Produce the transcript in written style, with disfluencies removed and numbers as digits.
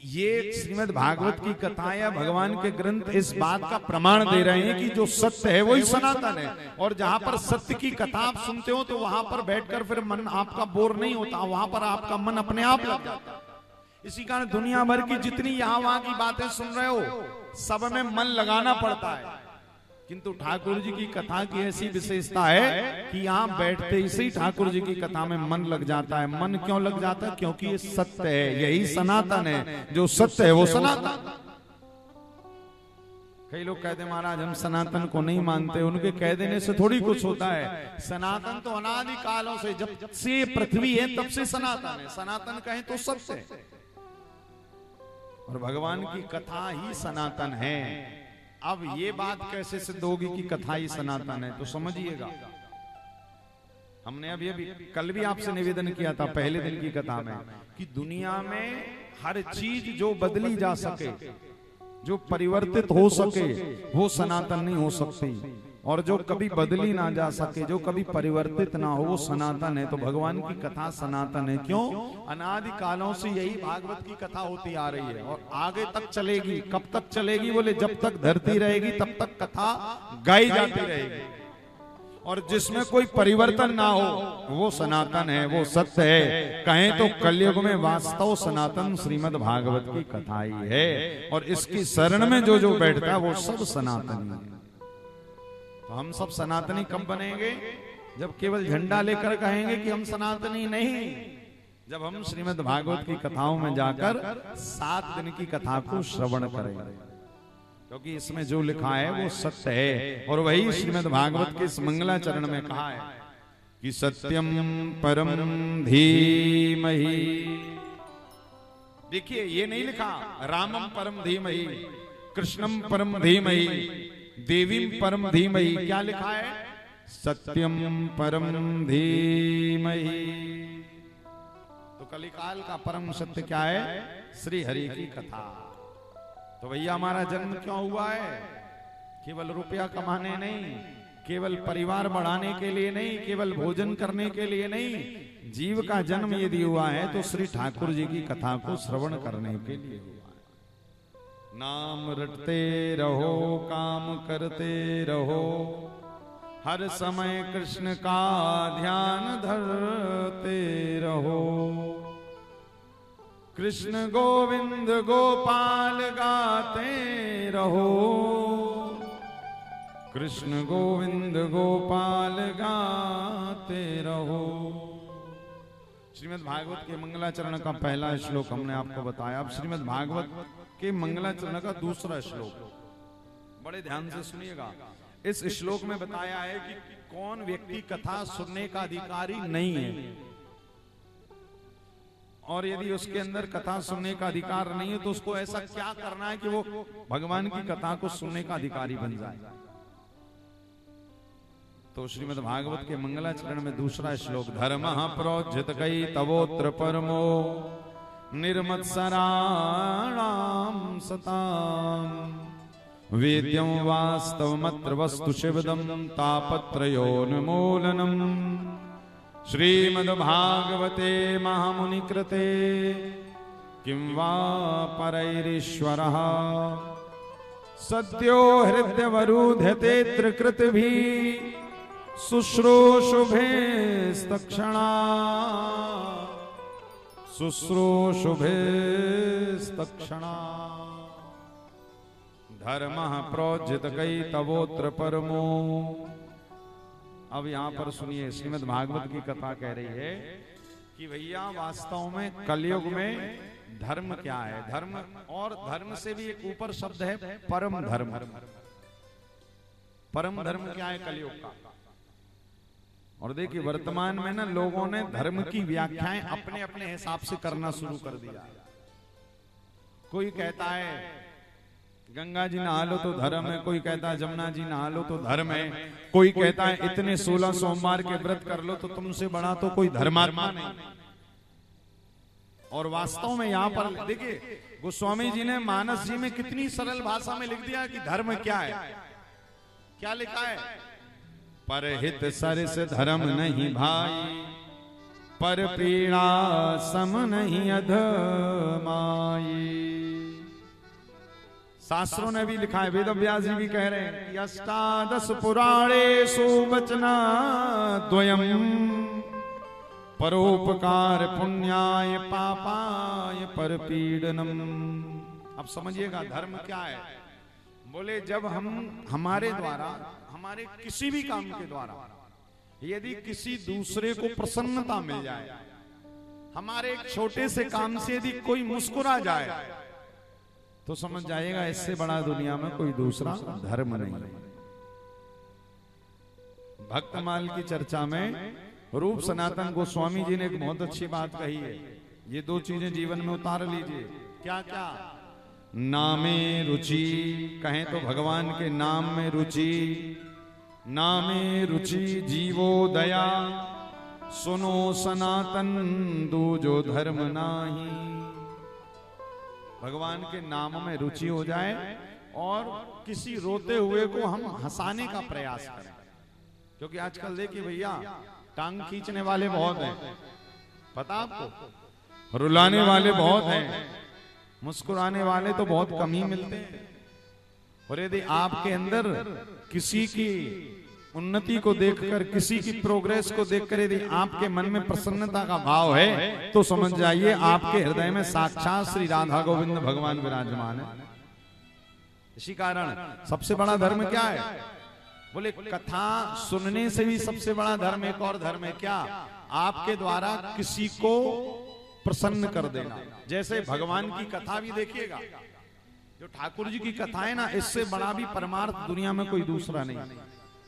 ये श्रीमद् भागवत की कथा या भगवान के ग्रंथ इस बात का प्रमाण दे रहे हैं कि जो सत्य है वही सनातन है। और जहां पर सत्य की कथा आप सुनते हो तो वहां पर बैठकर फिर मन आपका बोर नहीं होता, वहां पर आपका मन अपने आप लग जाता है। इसी कारण दुनिया भर की जितनी यहाँ वहां की बातें सुन रहे हो सब में मन लगाना पड़ता है, किंतु ठाकुर जी की कथा की ऐसी विशेषता है कि यहाँ बैठते ही ठाकुर जी की कथा में मन लग जाता है। मन क्यों लग जाता है? क्योंकि ये सत्य है, यही सनातन है। जो सत्य है वो सनातन। कई लोग कहते हैं महाराज हम सनातन को नहीं मानते, उनके कह देने से थोड़ी कुछ होता है। सनातन तो अनादि कालों से, जब से पृथ्वी है तब से सनातन है। सनातन कहें तो सत्य है, और भगवान की कथा ही सनातन है। अब ये बात कैसे सिद्ध होगी कि कथा ही सनातन है? तो समझिएगा, हमने अभी कल भी आपसे निवेदन किया था पहले दिन की कथा में कि दुनिया में हर चीज जो बदली जा सके, जो परिवर्तित हो सके, वो सनातन नहीं हो सकती। और जो कभी बदली ना जा सके, जो कभी परिवर्तित ना हो, वो सनातन है। तो भगवान की कथा सनातन है। क्यों? अनादि कालों से यही भागवत की कथा होती आ रही है और आगे तक चलेगी। कब तक चलेगी? बोले जब तक धरती रहेगी तब तक कथा गाई जाती रहेगी, और जिसमें कोई परिवर्तन ना हो वो सनातन है, वो सत्य है। कहें तो कलयुग में वास्तव सनातन श्रीमद् भागवत की कथा ही है, और इसकी शरण में जो जो बैठता है वो सब सनातन है। तो हम सब सनातनी कब बनेंगे? जब केवल झंडा लेकर कहेंगे कि हम सनातनी नहीं, जब हम श्रीमद् भागवत की कथाओं में जाकर 7 दिन की कथा को श्रवण करेंगे, क्योंकि इसमें जो लिखा है वो सत्य है। और वही श्रीमद् भागवत के इस मंगलाचरण में कहा है कि सत्यम परम धीमहि। देखिए, ये नहीं लिखा रामम परम धीमहि, कृष्णम परम धीमहि, देवीम परम धीमहि। क्या लिखा है? सत्यम परम धीमहि। तो कलिकाल का परम सत्य क्या है? श्री हरि की कथा। तो भैया हमारा जन्म क्यों हुआ है? केवल रुपया कमाने नहीं, केवल परिवार बढ़ाने के लिए नहीं, केवल भोजन करने के लिए नहीं। जीव का जन्म यदि हुआ है तो श्री ठाकुर जी की कथा को श्रवण करने के लिए हुआ है। नाम रटते रहो, काम करते रहो, हर समय कृष्ण का ध्यान धरते रहो। कृष्ण गोविंद गोपाल गाते रहो, कृष्ण गोविंद गोपाल गाते रहो। श्रीमद् भागवत के मंगलाचरण का पहला श्लोक हमने आपको बताया। अब श्रीमद् भागवत के मंगलाचरण का दूसरा श्लोक बड़े ध्यान से सुनिएगा। इस श्लोक में बताया है कि कौन व्यक्ति कथा सुनने का अधिकारी नहीं है, और यदि उसके अंदर कथा सुनने का अधिकार नहीं है तो उसको ऐसा क्या करना है कि वो भगवान की कथा को सुनने का अधिकारी बन जाए। तो श्रीमद् भागवत के मंगलाचरण में दूसरा श्लोक, धर्मः प्रोज्झितकै तवोत्र परमो निर्मत्सराणां सताम् वेद्यं वास्तवमत्र वस्तु शिवदं तापत्रयोन्मूलनम् श्रीमद्भागवते महामुनिकृते किं वा परैरीश्वरः सद्यो हृदयवरुध्यते त्रिकृतिभिः शुश्रूषुभेस्तक्षणा शुश्रूषुभेस्तक्षणा धर्मः प्रोज्झितकै तवोत्र परमो। अब यहां पर सुनिए, श्रीमद् भागवत की कथा कह रही है कि भैया वास्तव में कलयुग में धर्म क्या है? धर्म, और धर्म से भी एक ऊपर शब्द है परम धर्म। परम धर्म क्या है कलयुग का? और देखिए वर्तमान में ना लोगों ने धर्म की व्याख्याएं अपने अपने हिसाब से करना शुरू कर दिया। कोई कहता है गंगा जी नहा लो तो धर्म है, कोई कहता है जमुना जी नहा लो तो धर्म है, कोई कहता है इतने 16 सोमवार के व्रत कर लो तो तुमसे बड़ा तो कोई धर्मात्मा नहीं। और वास्तव में यहाँ पर देखिए गोस्वामी जी ने मानस जी में कितनी सरल भाषा में लिख दिया कि धर्म क्या है। क्या लिखा है? परहित सरिस धर्म नहीं भाई, पर पीड़ा सम नहीं अधमाई। शास्त्रों ने भी लिखा है, वेद व्यास जी भी कह रहे हैं कि अष्टादश पुराणेषु वचना द्वयम् परोपकार पुण्याय पापाय परपीडनम। अब समझिएगा धर्म क्या है। बोले जब हम हमारे द्वारा, हमारे किसी भी काम के द्वारा यदि किसी दूसरे को प्रसन्नता मिल जाए, हमारे एक छोटे से काम से यदि कोई मुस्कुरा जाए, तो समझ जाएगा इससे बड़ा दुनिया में कोई दूसरा धर्म नहीं है। भक्तमाल की चर्चा में रूप सनातन गोस्वामी जी ने एक बहुत अच्छी बात कही है। ये दो चीजें जीवन में उतार लीजिए। क्या क्या? नामे रुचि, कहें तो भगवान के नाम में रुचि। नामे रुचि जीवो दया, सुनो सनातन दूजो धर्म नाही। भगवान के नाम में रुचि हो जाए और किसी रोते हुए को हम हंसाने का प्रयास करें। क्योंकि आजकल देखिए भैया, टांग खींचने वाले बहुत हैं, पता आपको, रुलाने वाले बहुत हैं, मुस्कुराने वाले तो बहुत कम ही मिलते हैं। और यदि आपके अंदर किसी की उन्नति को देखकर, किसी की प्रोग्रेस को देखकर यदि आपके मन में प्रसन्नता का भाव है, तो समझ जाइए आपके हृदय में साक्षात श्री राधा गोविंद भगवान विराजमान है। इसी कारण सबसे बड़ा धर्म क्या है? बोले कथा सुनने से भी सबसे बड़ा धर्म एक और धर्म है। क्या? आपके द्वारा किसी को प्रसन्न कर देना। जैसे भगवान की कथा भी देखिएगा, जो ठाकुर जी की कथा है ना, इससे बड़ा भी परमार्थ दुनिया में कोई दूसरा नहीं।